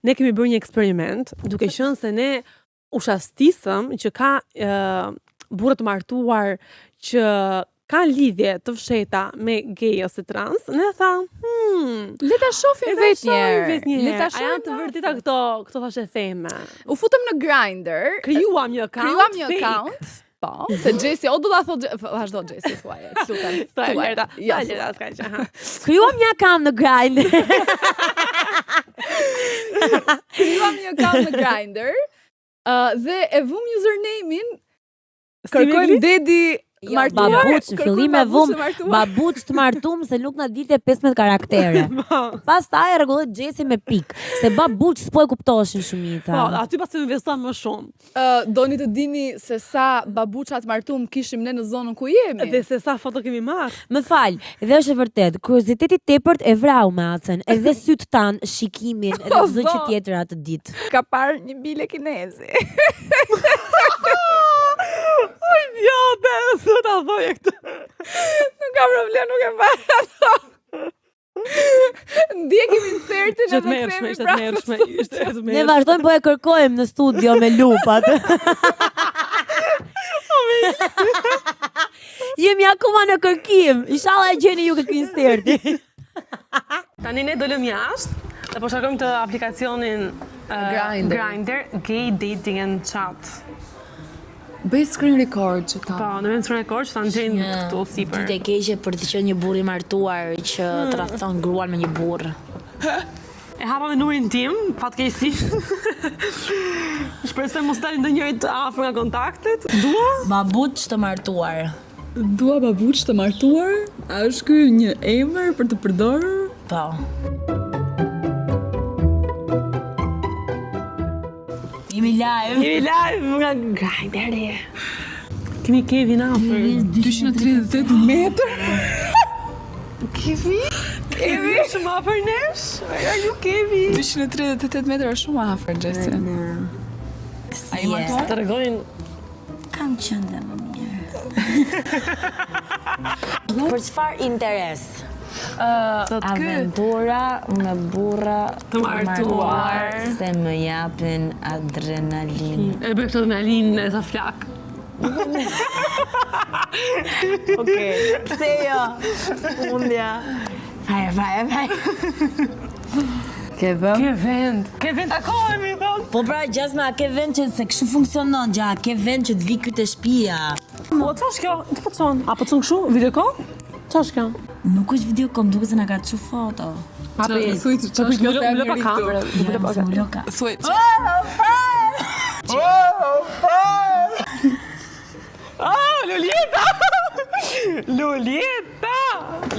ne kemi bërë një eksperiment, duke qenë se ne u shastisëm që ka burrë të martuar që ka lidhje të fshehta me gay ose trans, ne tha, le ta shohim vetë një Le ta herë. A janë të vërteta këto thashë theme? U futëm në Grindr. Krijuam një account. Account. Po, se Gjesi, o do ta thotë, vazhdo Gjesi, thuaje, lutem. Krijuam një account në Grindr. Krijuam një account në Grindr, dhe e vum username-in, kërkojmë dedi martuar, babuç, në fillim e vum babuç të martuar se nuk na dilte 15 karaktere. Pastaj rregullet Gjesi me pik, se babuç s'po e kuptoshin shumica. Po, aty pas të investuam më shumë. Doni të dini se sa babuçat martum kishim ne në zonën ku jemi? Dhe se sa foto kemi marrë. Më fal, dhe është e vërtet, kurioziteti tepërt e vrau me Acën, edhe syt tan, shikimin, edhe çdo gjë tjetër atë ditë. Ka parë një bile kinezi. O idiote, s'u ta thoje këtë. Nuk ka problem, nuk e parë ato. Ndjekim insertin Ishte të mërshme. Ne vazhdojmë po e kërkojmë në studio me lupat. Jemi akoma në kërkim. Inshallah e gjeni ju këtë inserti. Tani ne dolëm jashtë dhe po shkarkojmë të aplikacionin Grindr, Gay Dating and Chat. Bëj screen record që ta. Po, në vend screen record që ta nxjejnë këtu sipër. Ditë e keqe për të qenë një burr i martuar që tradhton gruan me një burr. E hapa me numrin tim, fatkeqësisht. Shpresoj mos dalë ndonjëri të afër nga kontaktet. Dua Babuç të martuar. Dua babuç të martuar? A është ky një emër për të përdorur? Po. Jemi live nga Grindr. Kemi Kevin afër. 238 metër? Kevin? Shumë afër nesh? Ju Kevin? 238 metër është shumë afër, Gjesi. A i martuar? Të regojnë Kam qenë dhe më mirë. Për çfarë interes? Aventura me burra të martuar se më japin adrenalin. E bëj këtë adrenalin e sa flak. Okej. Pse jo? Undja. Vaj. Ke vend? Ke vend takohemi, thon. Po pra, Gjasma, ke vend që se kështu funksionon gja, ke vend që të vi ky te shtëpia. Po ç'është kjo? Të po çon? Apo çon kështu? Video call? Ç'është kjo? Nuk është video kom, duket se na ka çu foto. Më pa kamerë. Thuaj.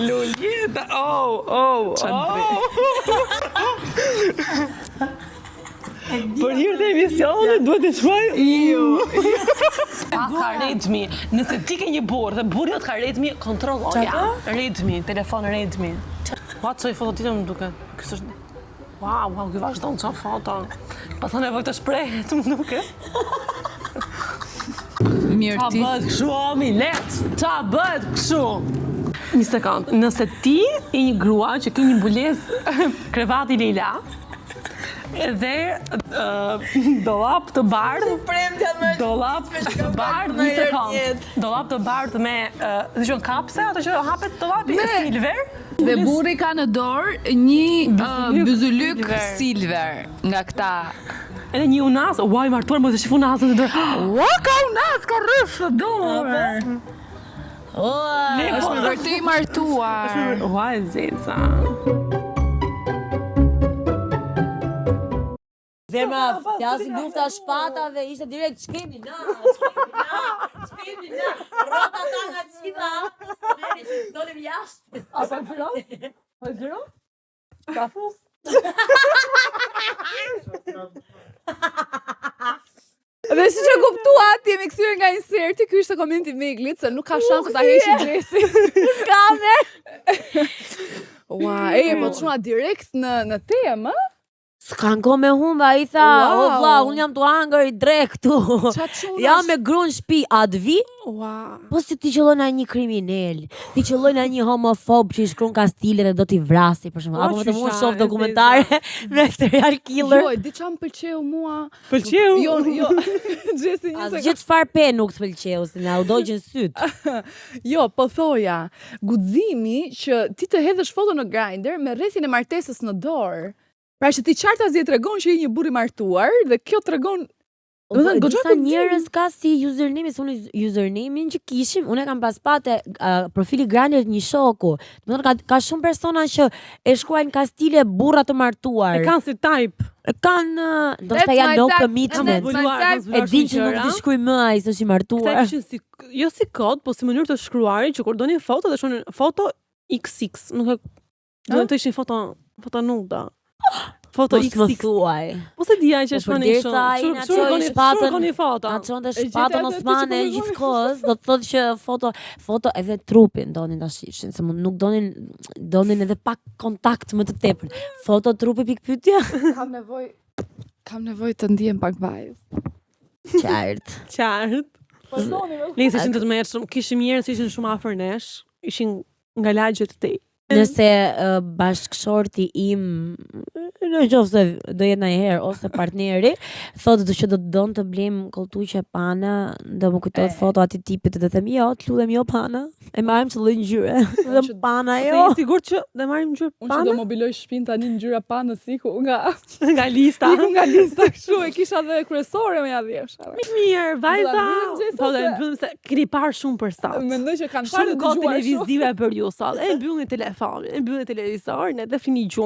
Lolieta! Oh! Për hir të emisionit duhet të shkoj. Ka Redmi. Nëse ti ke një burr dhe burri jot ka Redmi, kontrolloja. Redmi, telefon Redmi. Ua, çoj foto tjetër më duket. Ky është. Wow, ky vazhdon çon foto. Pastaj nevojë të shprehet, më duket. Mirë ti. Ta bëhet kështu, omi, ta bëhet kështu. Një sekond, nëse ti i një grua që ke një mbulesë krevati Leila, edhe dollap të bardhë, një sekond, dollap të bardhë me, si qënë kapse, ato që hapet dollapi, silver. Dhe burri ka në dorë një byzylyk silver nga këta. Edhe një unas, uaj, martuar, më të shifu unasën të dorë. Ua, ka unas, ka rrëfë dorë. Është me vërtej martuar. Uaj, zeca. Zemra, flasim lufta shpatave, ishte direkt shkemi na, rrota ta nga qita, dolim jashtë. A pa filo? Pa filo? Kafus? Dhe si që kuptuat, jemi kthyer nga inserti, ky ishte komenti Meglit, se nuk ka shanse ta heqë Gjesi. Kamer! Ua, po të shuna direkt në temë, S'kan ko me humba, I tha, o vlla, unë jam të hangër I drek këtu. Jam me gruan shtëpi, a të vi? Po si ti qëllon a një kriminel, ti qëllon a një homofob që I shkruan kastile dhe do t'i vrasi, për shembull, apo më të mund shoh dokumentare me serial killer. Jo, di çam pëlqeu mua. Pëlqeu? Jo. Gjesi një Asgjë çfarë pe nuk të pëlqeu, se na u dogjën syt. Jo, po thoja, guximi që ti të hedhësh foto në Grindr me rrethin e martesës në dorë. Pra që ti qartazi e tregon që je një burr I martuar dhe kjo tregon Disa njerëz ka si username, se unë usernamein që kishim, unë kam pas patë profili Grindr një shoku. Domethënë ka shumë persona që e shkruajnë kastile burra të martuar. E kanë si type. Kanë, ndoshta janë no commitment. E din që nuk di shkruaj më ai se është I martuar. Këta kishin si jo si kod, po si mënyrë të shkruarit që kur doni foto dhe shonin foto XX, nuk e do të ishin foto nuda. Foto XX. Po se dija që shkonin shumë. Shurgoni foto. Na çonte shpatën Osmane gjithkohës, do të thotë që foto edhe trupin donin ta shishin, se nuk donin edhe pak kontakt më të tepër. Foto trupi pikë pyetje. Kam nevojë të ndihem pak vajzë. Qartë. Ne ishin të mëshëm, kishim njerëz që ishin shumë afër nesh, ishin nga lagje të tej. Nëse bashkëshorti im, në qoftë se do jetë ndonjëherë ose partneri, thotë që do të don të blejm koltuqe pana, do më kujtohet foto atij tipit dhe them jo, të lutem jo pana. E marrim të lloj ngjyre. Dhe pana jo. Se sigurt që do marrim ngjyrë pana. Unë që do mobiloj shtëpinë tani ngjyra panës siku nga lista. Iku nga lista kështu, e kisha dhe kryesore me ja dhjesha. Mirë, vajza. Po dhe mbyllim se keni parë shumë për sot. Mendoj që kanë parë shumë kohë televizive për ju sot. E mbyllni telefonin, e mbyllni televizorin, edhe fini gjumë.